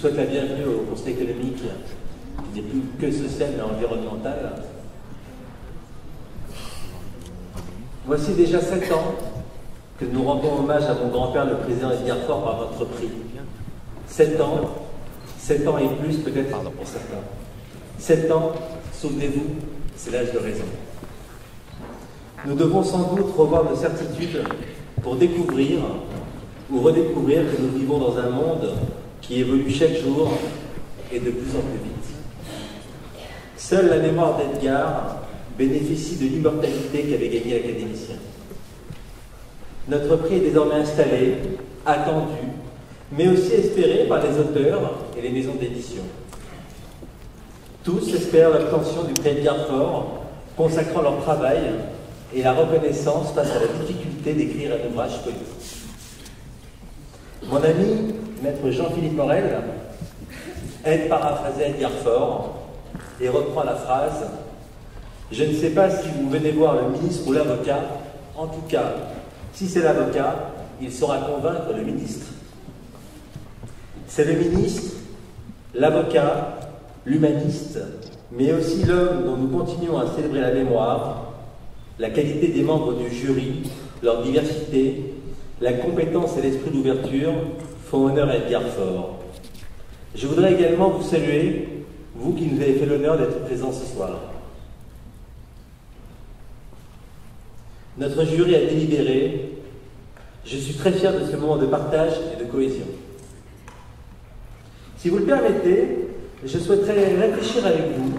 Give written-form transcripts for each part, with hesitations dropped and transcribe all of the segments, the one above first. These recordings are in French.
souhaite la bienvenue au Conseil économique, qui n'est plus que social mais environnemental. Voici déjà 7 ans que nous rendons hommage à mon grand-père, le président Edgar Faure, par notre prix. 7 ans et plus peut-être pour certains. 7 ans, souvenez-vous, c'est l'âge de raison. Nous devons sans doute revoir nos certitudes pour découvrir ou redécouvrir que nous vivons dans un monde qui évolue chaque jour et de plus en plus vite. Seule la mémoire d'Edgar bénéficie de l'immortalité qu'avait gagnée l'académicien. Notre prix est désormais installé, attendu, mais aussi espéré par les auteurs et les maisons d'édition. Tous espèrent l'obtention du prix Edgar Faure, consacrant leur travail et la reconnaissance face à la difficulté d'écrire un ouvrage politique. Mon ami, maître Jean-Philippe Morel, aide paraphraser Edgar Faure et reprend la phrase « Je ne sais pas si vous venez voir le ministre ou l'avocat, en tout cas, si c'est l'avocat, il saura convaincre le ministre. » C'est le ministre, l'avocat, l'humaniste, mais aussi l'homme dont nous continuons à célébrer la mémoire, la qualité des membres du jury, leur diversité, la compétence et l'esprit d'ouverture font honneur à Edgar Faure. Je voudrais également vous saluer, vous qui nous avez fait l'honneur d'être présents ce soir. Notre jury a délibéré. Je suis très fier de ce moment de partage et de cohésion. Si vous le permettez, je souhaiterais réfléchir avec vous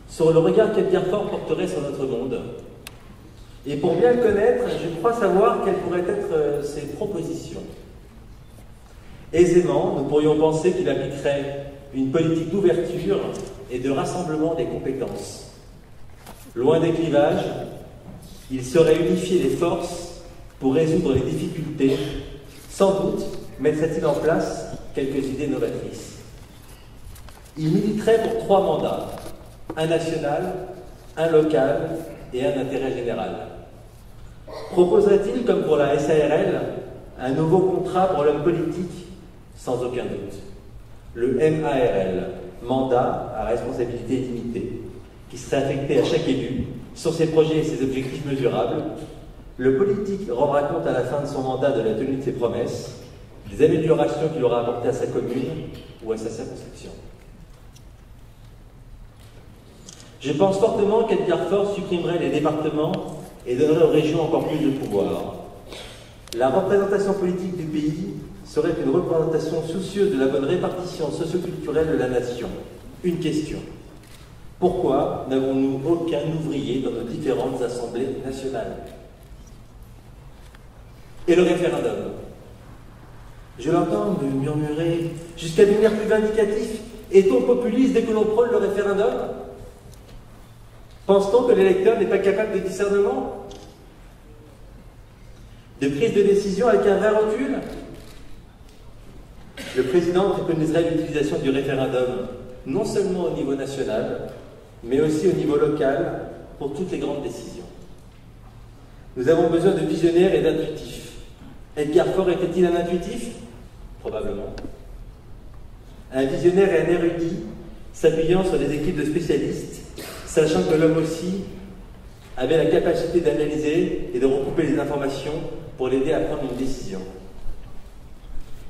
sur le regard qu'Edgar Faure porterait sur notre monde. Et pour bien le connaître, je crois savoir quelles pourraient être ses propositions. Aisément, nous pourrions penser qu'il appliquerait une politique d'ouverture et de rassemblement des compétences. Loin des clivages, il saurait unifier les forces pour résoudre les difficultés. Sans doute mettrait-il en place quelques idées novatrices. Il militerait pour 3 mandats, un national, un local et un intérêt général. Proposerait-il, comme pour la SARL, un nouveau contrat pour l'homme politique? Sans aucun doute. Le MARL, mandat à responsabilité limitée, qui serait affecté à chaque élu sur ses projets et ses objectifs mesurables. Le politique rendra compte à la fin de son mandat de la tenue de ses promesses, des améliorations qu'il aura apportées à sa commune ou à sa circonscription. Je pense fortement qu'Edgar Faure supprimerait les départements et donnerait aux régions encore plus de pouvoir. La représentation politique du pays serait une représentation soucieuse de la bonne répartition socioculturelle de la nation. Une question. Pourquoi n'avons-nous aucun ouvrier dans nos différentes assemblées nationales? Et le référendum? Je l'entends me murmurer jusqu'à devenir plus vindicatif. Est-on populiste dès que l'on prône le référendum? Pense-t-on que l'électeur n'est pas capable de discernement? De prise de décision avec un vrai recul? Le président préconiserait l'utilisation du référendum, non seulement au niveau national, mais aussi au niveau local, pour toutes les grandes décisions. Nous avons besoin de visionnaires et d'intuitifs. Edgar Faure était-il un intuitif? Probablement. Un visionnaire et un érudit, s'appuyant sur des équipes de spécialistes, sachant que l'homme aussi avait la capacité d'analyser et de recouper les informations pour l'aider à prendre une décision.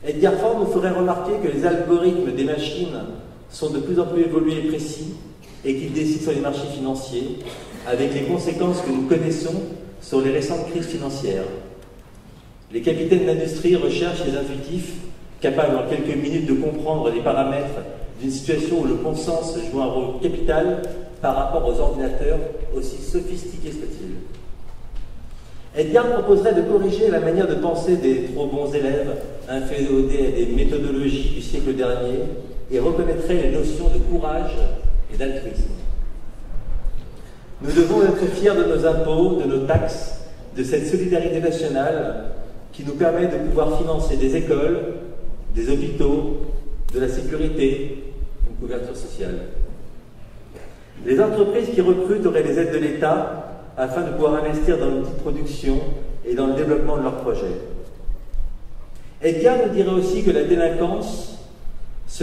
Edgar Faure nous ferait remarquer que les algorithmes des machines sont de plus en plus évolués et précis et qu'ils décident sur les marchés financiers, avec les conséquences que nous connaissons sur les récentes crises financières. Les capitaines d'industrie recherchent les intuitifs, capables en quelques minutes de comprendre les paramètres d'une situation où le bon sens joue un rôle capital par rapport aux ordinateurs, aussi sophistiqués soient-ils. Edgar proposerait de corriger la manière de penser des trop bons élèves, inféodés à des méthodologies du siècle dernier, et reconnaîtrait les notions de courage et d'altruisme. Nous devons être fiers de nos impôts, de nos taxes, de cette solidarité nationale qui nous permet de pouvoir financer des écoles, des hôpitaux, de la sécurité, une couverture sociale. Les entreprises qui recrutent auraient les aides de l'État afin de pouvoir investir dans l'outil de production et dans le développement de leurs projets. Edgar nous dirait aussi que la délinquance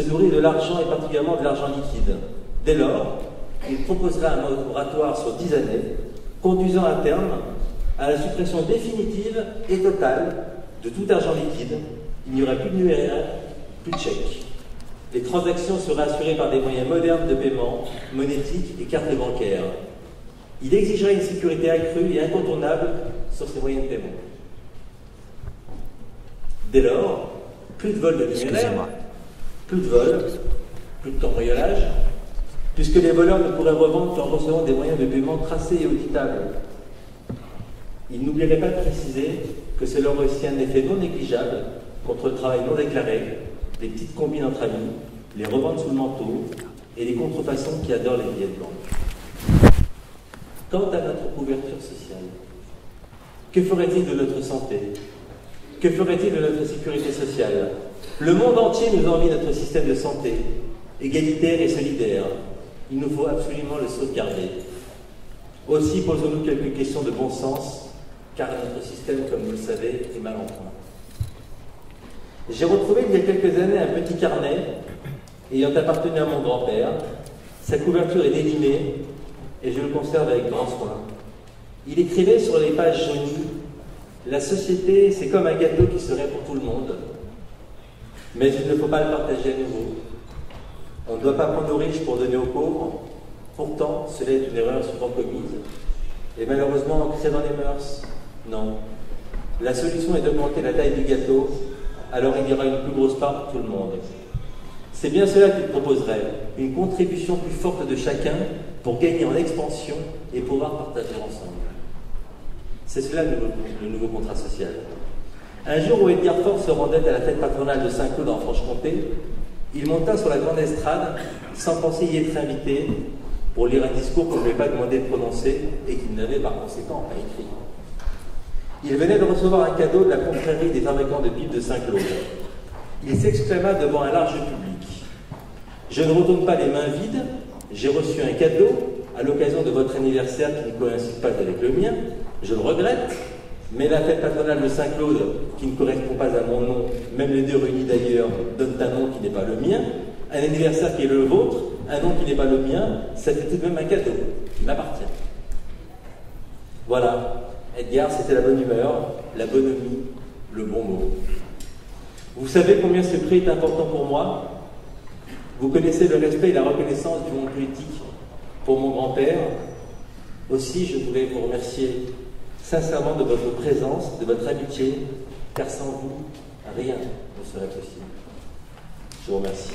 se nourrit de l'argent et particulièrement de l'argent liquide. Dès lors, il proposera un moratoire sur 10 années, conduisant à terme à la suppression définitive et totale de tout argent liquide. Il n'y aurait plus de numéraire, plus de chèques. Les transactions seraient assurées par des moyens modernes de paiement, monétiques et cartes bancaires. Il exigerait une sécurité accrue et incontournable sur ces moyens de paiement. Dès lors, plus de vol de numéraire, plus de vol, plus de cambriolage, puisque les voleurs ne pourraient revendre qu'en recevant des moyens de paiement tracés et auditables. Il n'oublierait pas de préciser que cela aurait aussi un effet non négligeable contre le travail non déclaré, les petites combines entre amis, les reventes sous le manteau et les contrefaçons qui adorent les billets de banque. Quant à notre couverture sociale, que ferait-il de notre santé? Que ferait-il de notre sécurité sociale? Le monde entier nous envie notre système de santé, égalitaire et solidaire. Il nous faut absolument le sauvegarder. Aussi posons-nous quelques questions de bon sens, car notre système, comme vous le savez, est mal en point. J'ai retrouvé il y a quelques années un petit carnet ayant appartenu à mon grand-père. Sa couverture est délimée et je le conserve avec grand soin. Il écrivait sur les pages jaunies: la société, c'est comme un gâteau qui serait pour tout le monde, mais il ne faut pas le partager à nouveau. On ne doit pas prendre aux riches pour donner aux pauvres. Pourtant, cela est une erreur souvent commise et malheureusement ancrée dans les mœurs. Non. La solution est d'augmenter la taille du gâteau, alors il y aura une plus grosse part pour tout le monde. C'est bien cela qu'il proposerait, une contribution plus forte de chacun pour gagner en expansion et pouvoir partager ensemble. C'est cela le nouveau contrat social. Un jour où Edgar Faure se rendait à la fête patronale de Saint-Claude en Franche-Comté, il monta sur la grande estrade sans penser y être invité pour lire un discours qu'on ne lui avait pas demandé de prononcer et qu'il n'avait par conséquent pas écrit. Il venait de recevoir un cadeau de la confrérie des fabricants de pipes de Saint-Claude. Il s'exclama devant un large public: « Je ne retourne pas les mains vides, j'ai reçu un cadeau à l'occasion de votre anniversaire qui ne coïncide pas avec le mien, je le regrette, mais la fête patronale de Saint-Claude, qui ne correspond pas à mon nom, même les deux réunis d'ailleurs, donne un nom qui n'est pas le mien, un anniversaire qui est le vôtre, un nom qui n'est pas le mien, ça fait tout de même un cadeau, qui m'appartient. » Voilà, Edgar, c'était la bonne humeur, la bonhomie, le bon mot. Vous savez combien ce prix est important pour moi? Vous connaissez le respect et la reconnaissance du monde politique pour mon grand-père. Aussi, je voulais vous remercier sincèrement de votre présence, de votre amitié, car sans vous, rien ne serait possible. Je vous remercie.